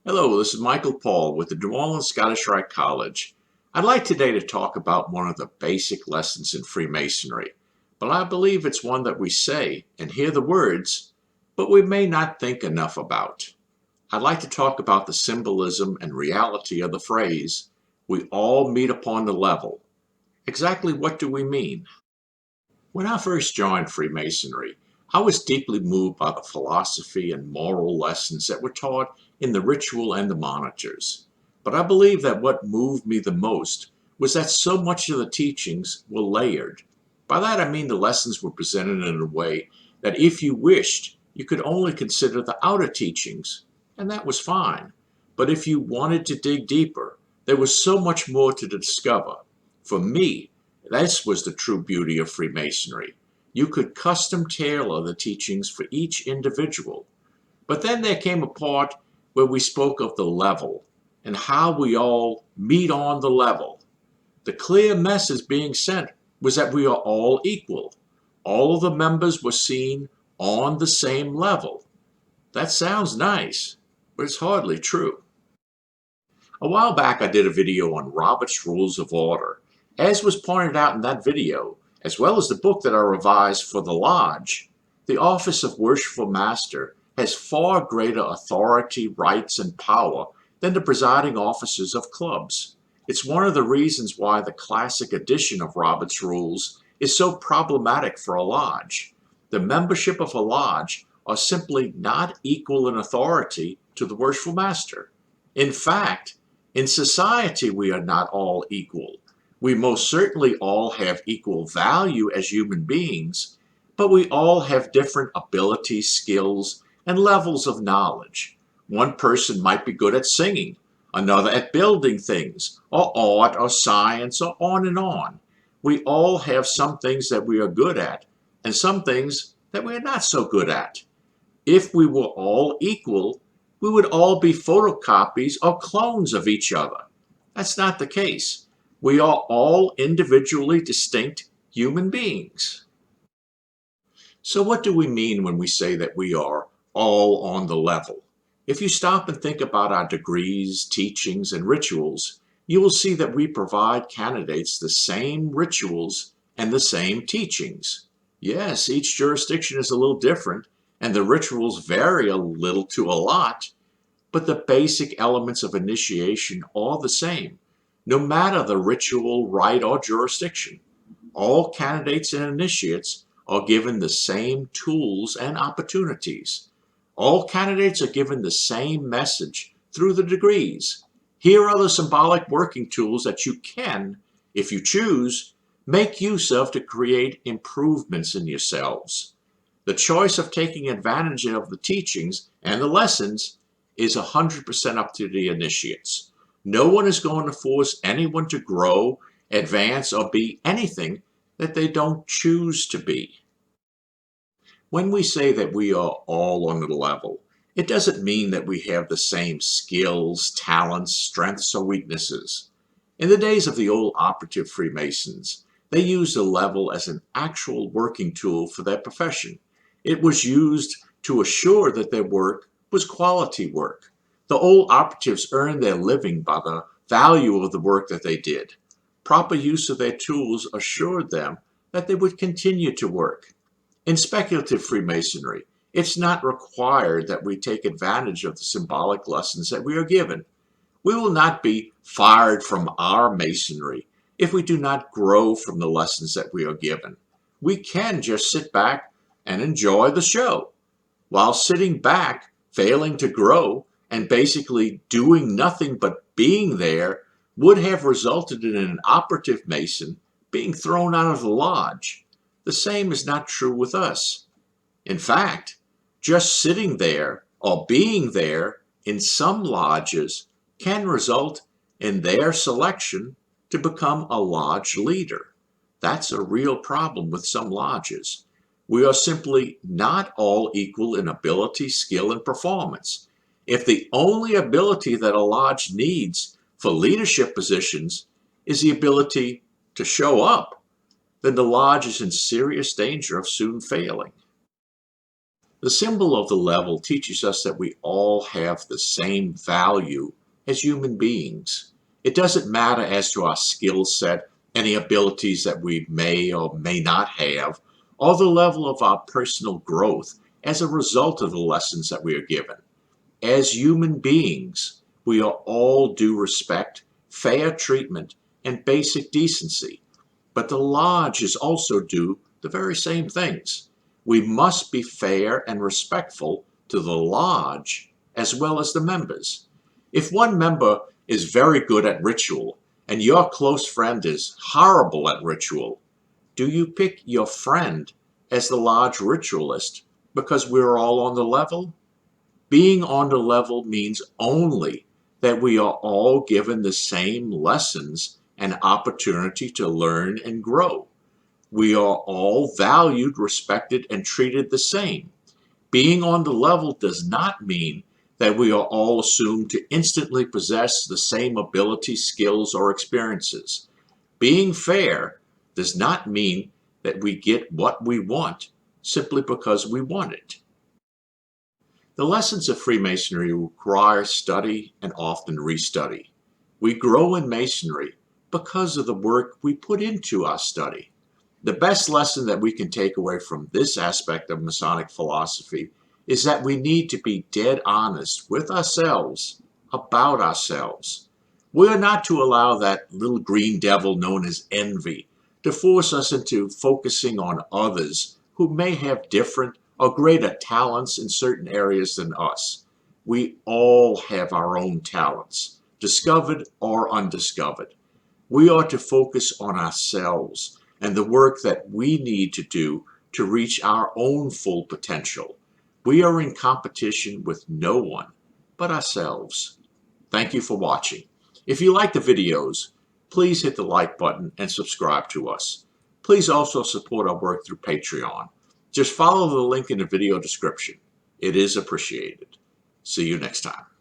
Hello, this is Michael Paul with the New Orleans Scottish Rite College. I'd like today to talk about one of the basic lessons in Freemasonry, but I believe it's one that we say and hear the words, but we may not think enough about. I'd like to talk about the symbolism and reality of the phrase, "We all meet upon the level." Exactly what do we mean? When I first joined Freemasonry, I was deeply moved by the philosophy and moral lessons that were taught in the ritual and the monitors. But I believe that what moved me the most was that so much of the teachings were layered. By that I mean the lessons were presented in a way that if you wished, you could only consider the outer teachings, and that was fine. But if you wanted to dig deeper, there was so much more to discover. For me, this was the true beauty of Freemasonry. You could custom tailor the teachings for each individual. But then there came a part where we spoke of the level and how we all meet on the level. The clear message being sent was that we are all equal. All of the members were seen on the same level. That sounds nice, but it's hardly true. A while back I did a video on Robert's Rules of Order. As was pointed out in that video, as well as the book that I revised for the Lodge, the office of Worshipful Master has far greater authority, rights, and power than the presiding officers of clubs. It's one of the reasons why the classic edition of Robert's Rules is so problematic for a lodge. The membership of a lodge are simply not equal in authority to the Worshipful Master. In fact, in society we are not all equal. We most certainly all have equal value as human beings, but we all have different abilities, skills, and levels of knowledge. One person might be good at singing, another at building things, or art, or science, or on and on. We all have some things that we are good at, and some things that we are not so good at. If we were all equal, we would all be photocopies or clones of each other. That's not the case. We are all individually distinct human beings. So what do we mean when we say that we are all on the level? If you stop and think about our degrees, teachings, and rituals, you will see that we provide candidates the same rituals and the same teachings. Yes, each jurisdiction is a little different, and the rituals vary a little to a lot, but the basic elements of initiation are the same. No matter the ritual, rite, or jurisdiction, all candidates and initiates are given the same tools and opportunities. All candidates are given the same message through the degrees. Here are the symbolic working tools that you can, if you choose, make use of to create improvements in yourselves. The choice of taking advantage of the teachings and the lessons is 100% up to the initiates. No one is going to force anyone to grow, advance, or be anything that they don't choose to be. When we say that we are all on the level, it doesn't mean that we have the same skills, talents, strengths, or weaknesses. In the days of the old operative Freemasons, they used the level as an actual working tool for their profession. It was used to assure that their work was quality work. The old operatives earned their living by the value of the work that they did. Proper use of their tools assured them that they would continue to work. In speculative Freemasonry, it's not required that we take advantage of the symbolic lessons that we are given. We will not be fired from our Masonry if we do not grow from the lessons that we are given. We can just sit back and enjoy the show. While sitting back, failing to grow, and basically doing nothing but being there would have resulted in an operative Mason being thrown out of the lodge. The same is not true with us. In fact, just sitting there or being there in some lodges can result in their selection to become a lodge leader. That's a real problem with some lodges. We are simply not all equal in ability, skill, and performance. If the only ability that a lodge needs for leadership positions is the ability to show up, then the lodge is in serious danger of soon failing. The symbol of the level teaches us that we all have the same value as human beings. It doesn't matter as to our skill set, any abilities that we may or may not have, or the level of our personal growth as a result of the lessons that we are given. As human beings, we are all due respect, fair treatment, and basic decency. But the lodge is also due the very same things. We must be fair and respectful to the lodge as well as the members. If one member is very good at ritual and your close friend is horrible at ritual, do you pick your friend as the lodge ritualist because we're all on the level? Being on the level means only that we are all given the same lessons and opportunity to learn and grow. We are all valued, respected, and treated the same. Being on the level does not mean that we are all assumed to instantly possess the same abilities, skills, or experiences. Being fair does not mean that we get what we want simply because we want it. The lessons of Freemasonry require study and often restudy. We grow in Masonry because of the work we put into our study. The best lesson that we can take away from this aspect of Masonic philosophy is that we need to be dead honest with ourselves about ourselves. We are not to allow that little green devil known as envy to force us into focusing on others who may have different or greater talents in certain areas than us. We all have our own talents, discovered or undiscovered. We are to focus on ourselves and the work that we need to do to reach our own full potential. We are in competition with no one but ourselves. Thank you for watching. If you like the videos, please hit the like button and subscribe to us. Please also support our work through Patreon. Just follow the link in the video description. It is appreciated. See you next time.